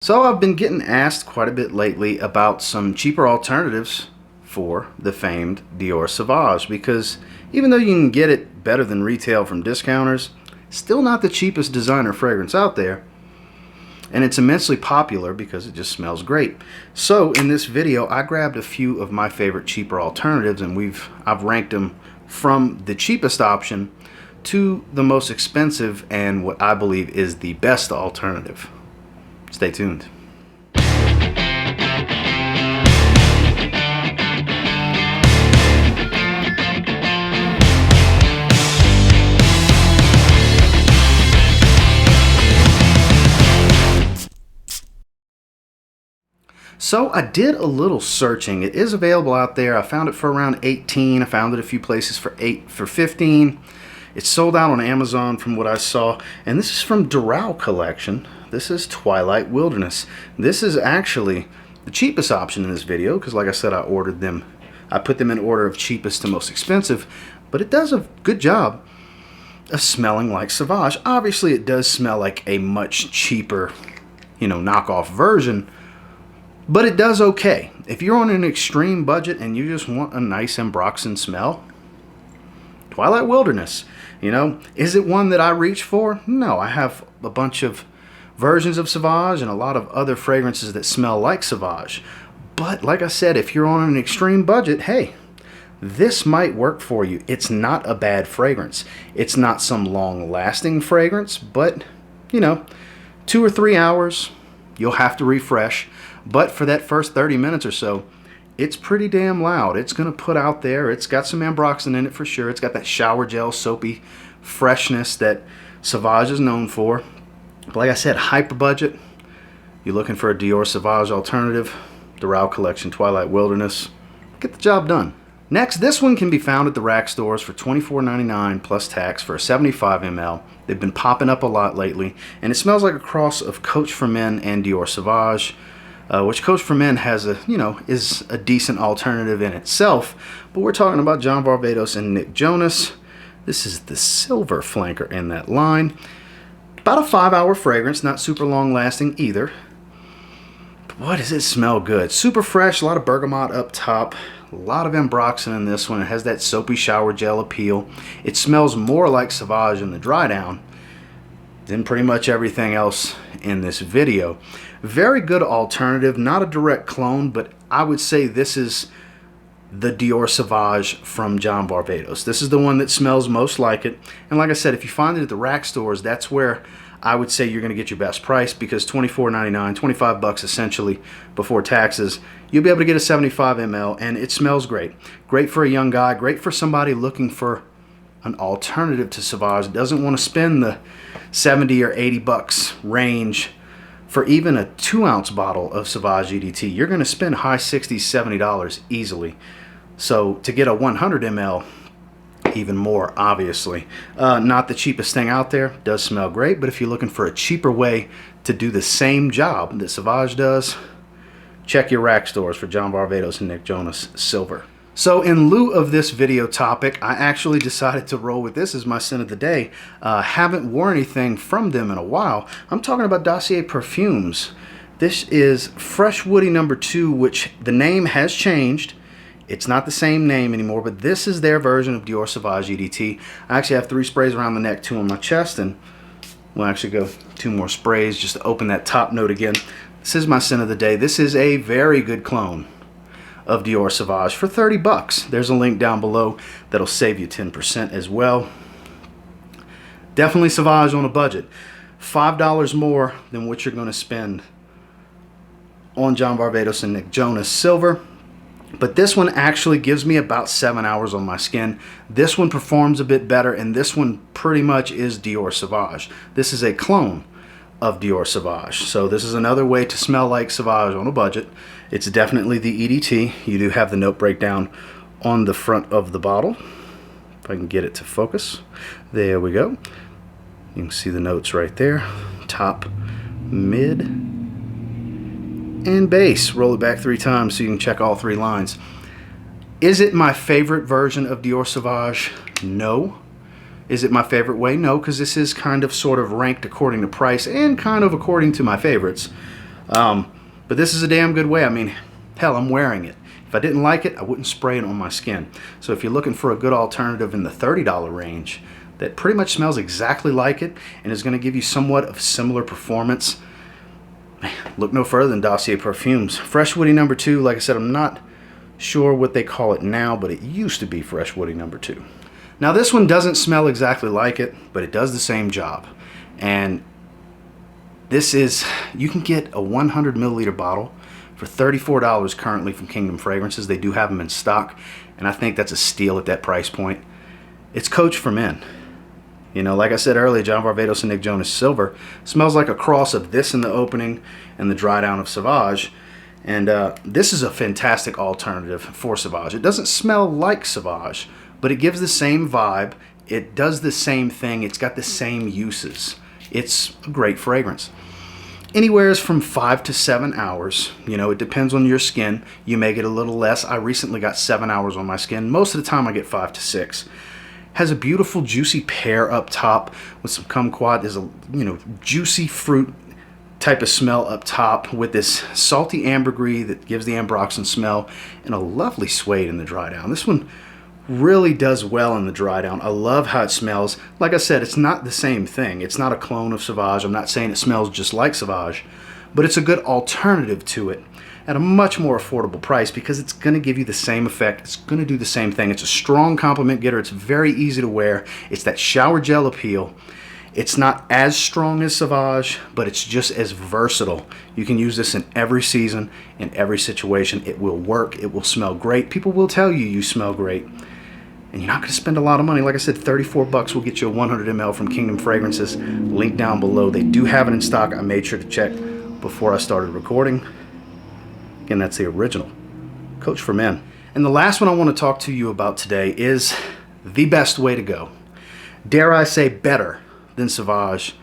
So I've been getting asked quite a bit lately about some cheaper alternatives for the famed DIOR Sauvage, because even though you can get it better than retail from discounters, still not the cheapest designer fragrance out there, and it's immensely popular because it just smells great. So in this video I grabbed a few of my favorite cheaper alternatives, and I've ranked them from the cheapest option to the most expensive and what I believe is the best alternative. Stay tuned. So I did a little searching. It is available out there. I found it for around $18. I found it a few places for $15. It's sold out on Amazon from what I saw, and this is from DIOR collection. This is Twilight Wilderness. This is actually the cheapest option in this video because, like I said, I put them in order of cheapest to most expensive, but it does a good job of smelling like Sauvage. Obviously it does smell like a much cheaper, knockoff version, but it does okay. If you're on an extreme budget and you just want a nice ambroxan smell, Twilight Wilderness. Is it one that I reach for? No, I have a bunch of versions of Sauvage and a lot of other fragrances that smell like Sauvage. But like I said, if you're on an extreme budget, hey, this might work for you. It's not a bad fragrance. It's not some long-lasting fragrance, but 2 or 3 hours, you'll have to refresh. But for that first 30 minutes or so, it's pretty damn loud. It's going to put out there. It's got some ambroxan in it for sure. It's got that shower gel soapy freshness that Sauvage is known for. But like I said, hyper budget. You're looking for a DIOR Sauvage alternative, the ROYALE collection Twilight Wilderness. Get the job done. Next, this one can be found at the rack stores for $24.99 plus tax for a 75 ml. They've been popping up a lot lately, and it smells like a cross of Coach for Men and DIOR Sauvage. Which Coach for Men has is a decent alternative in itself, but we're talking about John Varvatos and Nick Jonas. This is the silver flanker in that line. About a 5-hour fragrance, not super long lasting either. But boy, does it smell good. Super fresh, a lot of bergamot up top, a lot of ambroxan in this one. It has that soapy shower gel appeal. It smells more like Sauvage in the dry down than pretty much everything else in this video. Very good alternative, not a direct clone, but I would say this is the DIOR Sauvage from John Varvatos. This is the one that smells most like it. And like I said, if you find it at the rack stores, that's where I would say you're going to get your best price, because $24.99, 25 bucks essentially before taxes, you'll be able to get a 75 ml, and it smells great. Great for a young guy, great for somebody looking for an alternative to Sauvage. Doesn't want to spend the 70 or 80 bucks range for even a 2-ounce bottle of Sauvage EDT. You're going to spend high $60, $70 easily. So to get a 100 ml, even more, obviously. Not the cheapest thing out there. Does smell great, but if you're looking for a cheaper way to do the same job that Sauvage does, check your rack stores for John Varvatos and Nick Jonas Silver. So in lieu of this video topic, I actually decided to roll with this as my scent of the day. Haven't worn anything from them in a while. I'm talking about Dossier Perfumes. This is Fresh Woody No. 2, which the name has changed. It's not the same name anymore, but this is their version of DIOR Sauvage EDT. I actually have 3 sprays around the neck, 2 on my chest, and we'll actually go 2 more sprays just to open that top note again. This is my scent of the day. This is a very good clone of DIOR Sauvage for 30 bucks. There's a link down below that'll save you 10% as well. Definitely Sauvage on a budget. $5 more than what you're going to spend on John Varvatos and Nick Jonas Silver. But this one actually gives me about 7 hours on my skin. This one performs a bit better, and this one pretty much is DIOR Sauvage. This is a clone of DIOR Sauvage. So this is another way to smell like Sauvage on a budget. It's definitely the EDT. You do have the note breakdown on the front of the bottle. If I can get it to focus. There we go. You can see the notes right there. Top, mid, and base. Roll it back 3 times so you can check all 3 lines. Is it my favorite version of DIOR Sauvage? No. Is it my favorite way? No, because this is kind of sort of ranked according to price and kind of according to my favorites. But this is a damn good way. I mean, hell, I'm wearing it. If I didn't like it, I wouldn't spray it on my skin. So if you're looking for a good alternative in the $30 range that pretty much smells exactly like it and is going to give you somewhat of similar performance, look no further than Dossier Perfumes. Fresh Woody No. 2, like I said, I'm not sure what they call it now, but it used to be Fresh Woody No. 2. Now this one doesn't smell exactly like it, but it does the same job. And this is, you can get a 100 milliliter bottle for $34 currently from Kingdom Fragrances. They do have them in stock, and I think that's a steal at that price point. It's Coach for Men. You know, like I said earlier, John Varvatos and Nick Jonas Silver smells like a cross of this in the opening and the dry down of Sauvage. And this is a fantastic alternative for Sauvage. It doesn't smell like Sauvage, but it gives the same vibe. It does the same thing. It's got the same uses. It's a great fragrance. Anywhere from 5 to 7 hours. You know, it depends on your skin. You may get a little less. I recently got 7 hours on my skin. Most of the time I get 5 to 6. Has a beautiful juicy pear up top with some kumquat. There's a, you know, juicy fruit type of smell up top with this salty ambergris that gives the ambroxan smell, and a lovely suede in the dry down. This one really does well in the dry down. I love how it smells. Like I said, it's not the same thing. It's not a clone of Sauvage. I'm not saying it smells just like Sauvage, but it's a good alternative to it at a much more affordable price because it's going to give you the same effect. It's going to do the same thing. It's a strong compliment getter. It's very easy to wear. It's that shower gel appeal. It's not as strong as Sauvage, but it's just as versatile. You can use this in every season, in every situation. It will work. It will smell great. People will tell you you smell great. And you're not going to spend a lot of money. Like I said, 34 bucks will get you a 100 ml from Kingdom Fragrances. Link down below. They do have it in stock. I made sure to check before I started recording. Again, that's the original Coach for Men. And the last one I want to talk to you about today is the best way to go. Dare I say better than Sauvage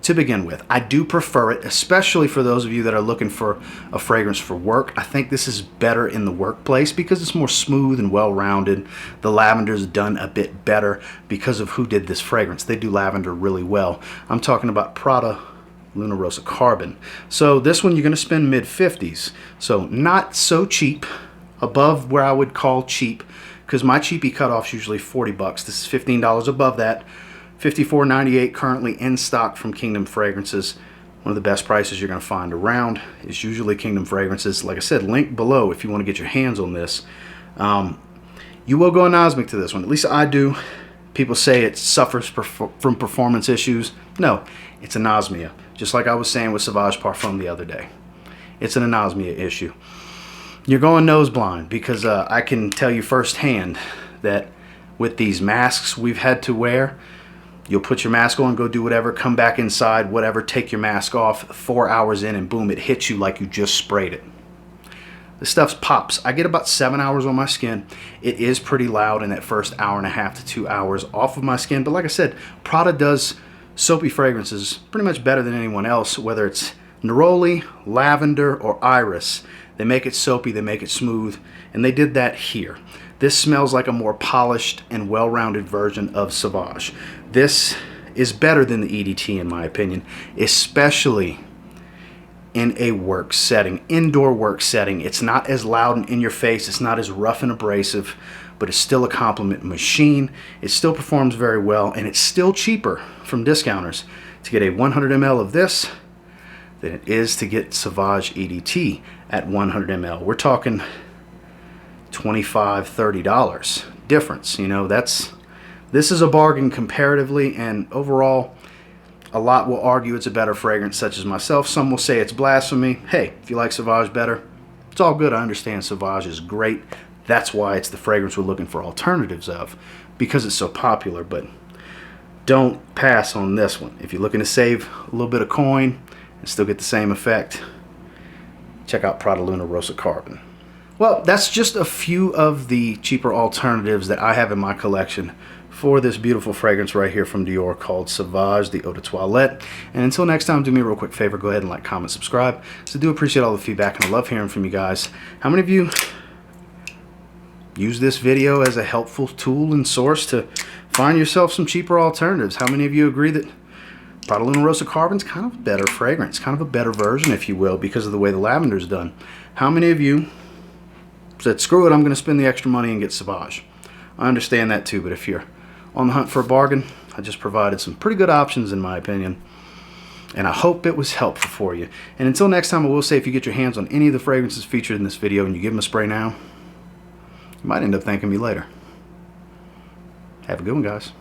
to begin with. I do prefer it, especially for those of you that are looking for a fragrance for work. I think this is better in the workplace because it's more smooth and well-rounded. The lavender's done a bit better because of who did this fragrance. They do lavender really well. I'm talking about Prada Lunarosa Carbon. So this one you're going to spend mid-50s. So not so cheap, above where I would call cheap, because my cheapie cutoff's usually 40 bucks. This is $15 above that. $54.98 currently in stock from Kingdom Fragrances. One of the best prices you're going to find around is usually Kingdom Fragrances. Like I said, link below if you want to get your hands on this. You will go anosmic to this one. At least I do. People say it suffers from performance issues. No, it's anosmia. Just like I was saying with Sauvage Parfum the other day. It's an anosmia issue. You're going nose blind because I can tell you firsthand that with these masks we've had to wear, you'll put your mask on, go do whatever, come back inside, whatever, take your mask off, 4 hours in, and boom, it hits you like you just sprayed it. This stuff pops. I get about 7 hours on my skin. It is pretty loud in that first hour and a half to 2 hours off of my skin. But like I said, Prada does soapy fragrances pretty much better than anyone else, whether it's neroli, lavender, or iris. They make it soapy, they make it smooth, and they did that here. This smells like a more polished and well-rounded version of Sauvage. This is better than the EDT in my opinion, especially in a work setting, indoor work setting. It's not as loud and in your face, it's not as rough and abrasive, but it's still a compliment machine. It still performs very well, and it's still cheaper from discounters to get a 100 ml of this than it is to get Sauvage EDT at 100 ml. We're talking $25, $30 difference. You know, this is a bargain comparatively, and overall a lot will argue it's a better fragrance, such as myself. Some will say it's blasphemy. Hey, if you like Sauvage better, it's all good. I understand Sauvage is great. That's why it's the fragrance we're looking for alternatives of, because it's so popular. But don't pass on this one. If you're looking to save a little bit of coin and still get the same effect, check out Prada Lunarosa Carbon. Well, that's just a few of the cheaper alternatives that I have in my collection for this beautiful fragrance right here from Dior called Sauvage, the Eau de Toilette. And until next time, do me a real quick favor, go ahead and like, comment, subscribe. So I do appreciate all the feedback, and I love hearing from you guys. How many of you use this video as a helpful tool and source to find yourself some cheaper alternatives? How many of you agree that Prada Lunarosa Carbon's kind of a better fragrance, kind of a better version, if you will, because of the way the lavender's done. How many of you said, screw it, I'm going to spend the extra money and get Sauvage? I understand that too, but if you're on the hunt for a bargain, I just provided some pretty good options in my opinion. And I hope it was helpful for you. And until next time, I will say if you get your hands on any of the fragrances featured in this video and you give them a spray now, you might end up thanking me later. Have a good one, guys.